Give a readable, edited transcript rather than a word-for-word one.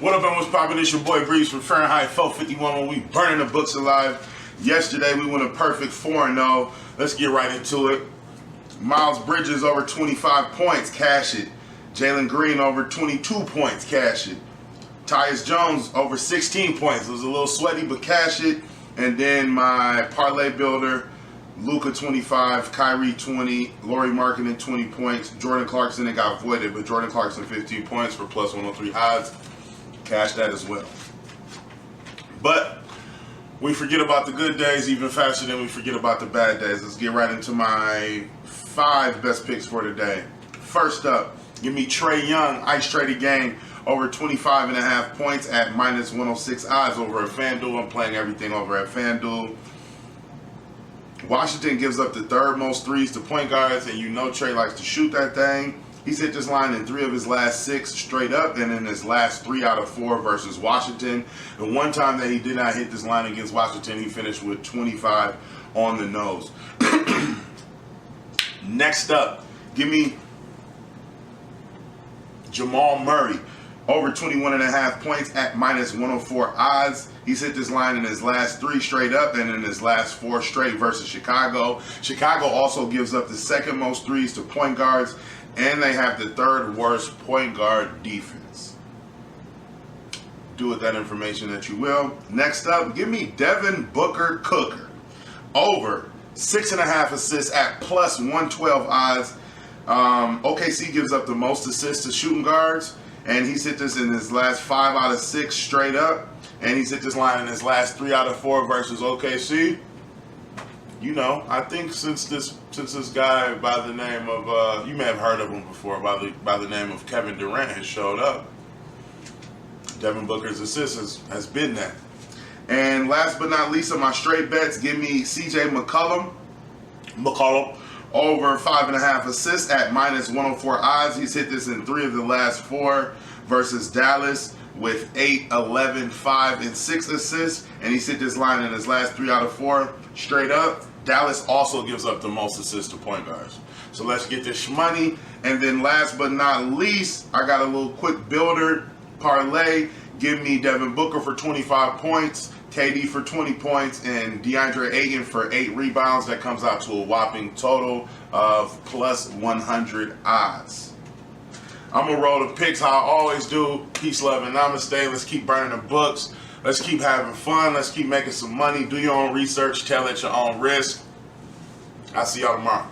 What up, and what's poppin'? It's your boy Breeze from Fahrenheit 451 when we burning the books alive. Yesterday we went a perfect 4-0. Let's get right into it. Miles Bridges over 25 points, cash it. Jalen Green over 22 points, cash it. Tyus Jones over 16 points. It was a little sweaty, but cash it. And then my parlay builder, Luka 25, Kyrie 20, Lauri Markkanen 20 points, Jordan Clarkson, it got voided, but Jordan Clarkson 15 points for plus 103 odds. Cash that as well. But we forget about the good days even faster than we forget about the bad days. Let's get right into my 5 best picks for today. First up, give me Trae Young, ice traded game, over 25.5 points at minus 106 odds over at FanDuel. I'm playing everything over at FanDuel. Washington gives up the third most threes to point guards, and you know Trae likes to shoot that thing. He's hit this line in 3 of his last 6 straight up, and in his last 3 out of 4 versus Washington. The one time that he did not hit this line against Washington, he finished with 25 on the nose. Next up, give me Jamal Murray, over 21.5 points at minus 104 odds. He's hit this line in his last 3 straight up and in his last 4 straight versus Chicago. Chicago also gives up the second most threes to point guards, and they have the third worst point guard defense. Do with that information that you will. Next up, give me Devin Booker Cooker, over 6.5 assists at plus 112 odds. OKC gives up the most assists to shooting guards, and he's hit this in his last 5 out of 6 straight up, and he's hit this line in his last 3 out of 4 versus OKC. You know, I think since this guy by the name of you may have heard of him before, by the name of Kevin Durant has showed up, Devin Booker's assist has been that. And last but not least, on my straight bets, give me CJ McCollum over 5.5 assists at minus 104 odds. He's hit this in 3 of the last 4 versus Dallas with 8, 11, 5, and 6 assists. And he's hit this line in his last 3 out of 4 straight up. Dallas also gives up the most assists to point guards. So let's get this money. And then last but not least, I got a little quick builder parlay. Give me Devin Booker for 25 points, KD for 20 points, and DeAndre Ayton for 8 rebounds. That comes out to a whopping total of plus 100 odds. I'm going to roll the picks how I always do. Peace, love, and namaste. Let's keep burning the books. Let's keep having fun. Let's keep making some money. Do your own research. Tell at your own risk. I'll see y'all tomorrow.